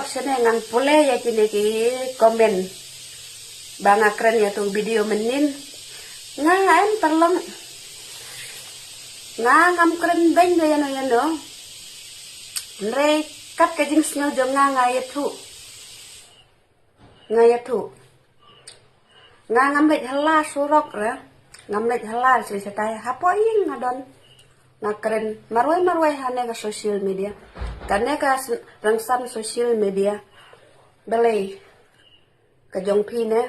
sini ngang pule ya kini ki komen bang akren ya tuh video menin ngain terlong ngam keren beng do yano yano nre kat kajing snel jong ngayatu ngam lek hala surok ra ngam lek hala sih setai hapoing ngadon ngakren marwai hane ka social media karena ka rangsan social media belai ka jong pi ne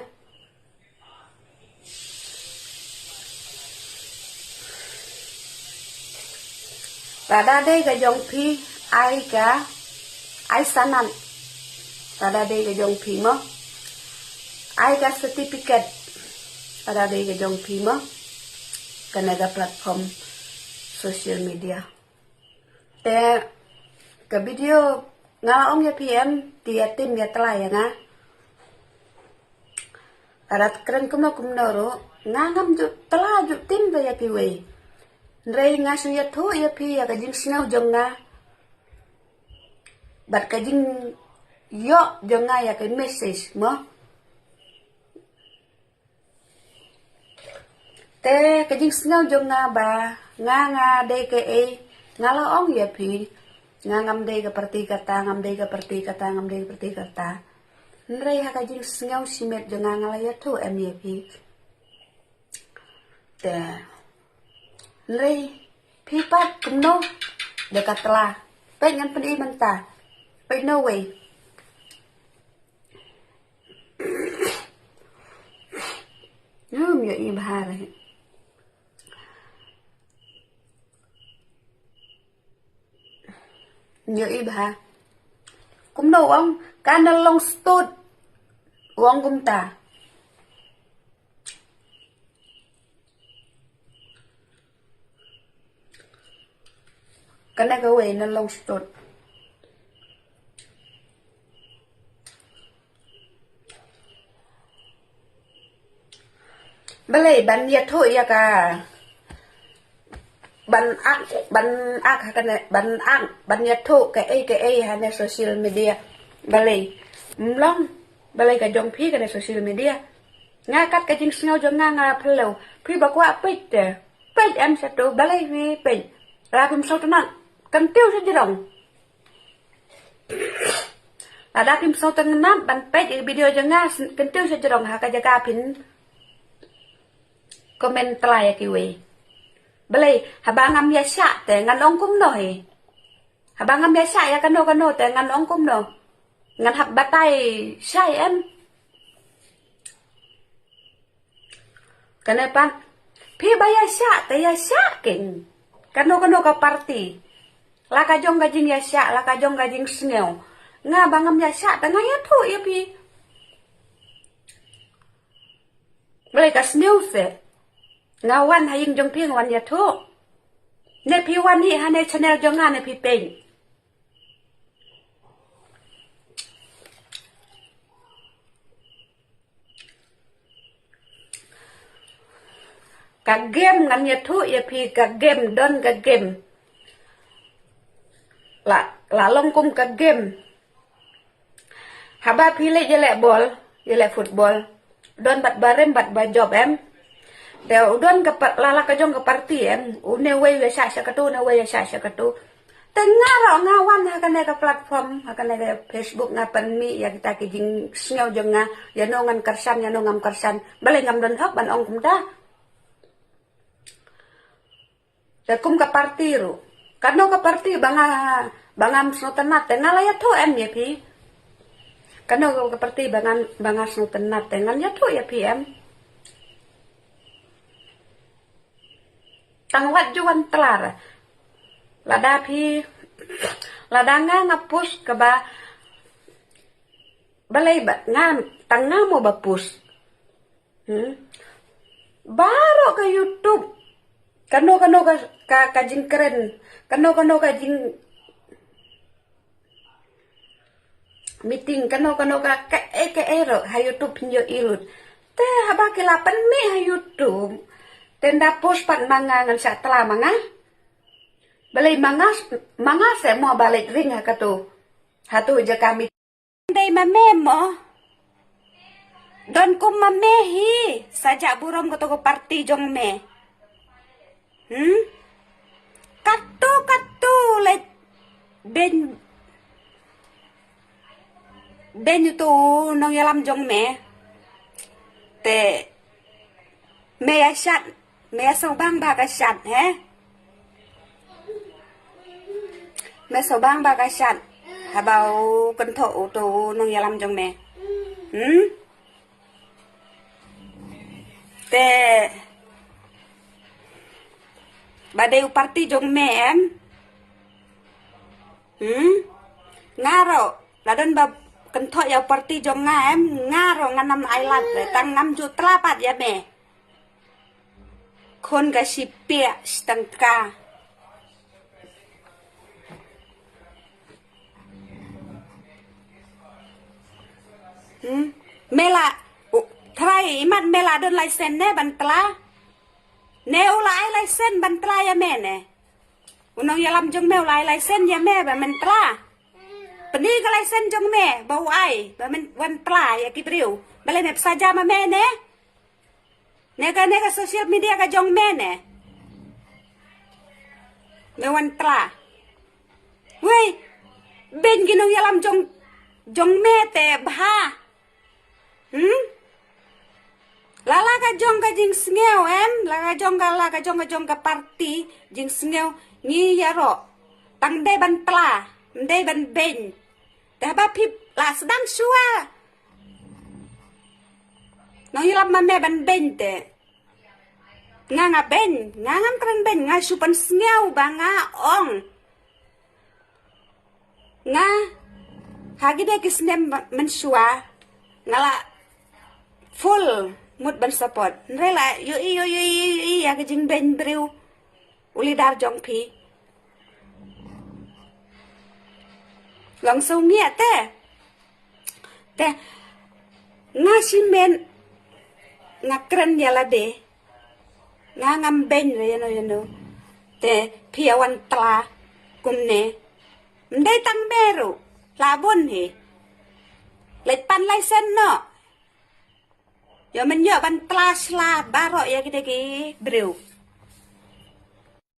tada de ka jong pi ai sanan tada de ka jong pi mo ai ka certificate tada de ka jong pi mo kana ka platform social media te ke video ngaong ya PM dia tim ya telah ya nga arat keren kumno ro ngam ju telah ju tim do ya piwe nrei nga su ya thu ya pi ya kajing snau jong nga bat kajing yo jong nga ya ke message mo te kajing snau jong nga ba nga DKE ngalaong ya pi ngam de ka perti kata nrei ha kajing snau simet jong nga ngalaya thu em ya pi te nrei pi pat kumno dekat telah pengen peni menta pe no way ya i bahare nhớ y bà cũng đâu ông can long stud uang cũng ta cái này cái way nó long stud balik ban ya thôi ya ka ban ya thu cái hane social media balai ka jong pi ka social media nga kat ka jing snau jong nga phelo pi bakwa pet em satu balai wi pet ra pim sau tanan kan tiu sa jirong ada pim sau tanan ban pet video jong nga kan tiu sa jirong ha ka jaga pin komen telai ya kiwe balai habangam ya sya te ngan ong kum no he habangam ya sya ya kano te ngan ong kum no ngan hab batai syai em kanepan pi baya sya te ya sya king kano ka party la ka jong gajing ya sya la ka jong gajing sneo nga bangam ya sya te nga ya thu ya pi balai ka sneo se ngawan haying jong pi ngawan ya thu ne pi wan hi hane channel jong nga ne pi peng ka game ngan ya thu ya pi ka game don ka game la long kum ka game haba pi le jele bol jele football don bat barem bat ba job em Deo udon ke lala ka jong ke party em une we sha ka tu ne we sha ka tu tengah ro ngawan ha kan ka platform ha kan ka Facebook ngapan mi ya kita ki jing snyo jong nga ya no ngan karsan ya no ngam karsan balai ngam don hok ban ong kum ta ya kum ka party ro kano ka party bangam snotenat ngala ya thu em ya pi kano ka party bangas snotenat ngan ya thu ya pi em tangwat juan telar lada pi lada nga ngapus ke ba balai ba ngam tanga mo bapus baro ke YouTube kano ka jing keren kano ka jing meeting kano ka ero ha YouTube nyo ilut te haba kilapan mi ha YouTube tenda post pan mangangan sa tala manga balay manga se mo balik ring ha kato hatu ja kami Day mamemo. Don kum mamehi. Sajak burom ko to party jong me. Katu let ben itu nong yalam jong me. Te me asyat me sobang bagasyat me sobang bagasyat habau kento tu nong yalam jong me. Te badai party jong me ngaro ladon bab kentok ya party jong ngaro nganam island tang 5 juta lapat ya me kon ga sipia stangka mela trai imat mela don license ne bantla ne ulai license bantla ya me ne unong yalam jong me ulai license ya me ba mentla Peni ka license jong me bau ai ba men wan tla ya kibriu bale ne saja ma me ne nega social media ka jong me ne wan tla wei ben ginong yalam jong me te bha lala ka jong ka jing sngew la ka jong ka party jing sngew ni yaro tang de ban tla de ban ben dah ba pip la sedang sua nong yalam ma me ban ben te nga ben ngam kran ben nga supan sngew ba nga ong nga hagi de kisnem mensua ngala full mut ban support rela yo ya ke jing ben briu uli dar jong pi langsung mia te nga simen nga kren yala de nga ngam ben re yano te piawan tla kumne ndai tang meru labon he let pan license no yo men yo ban tla sla baro ya kita ki brew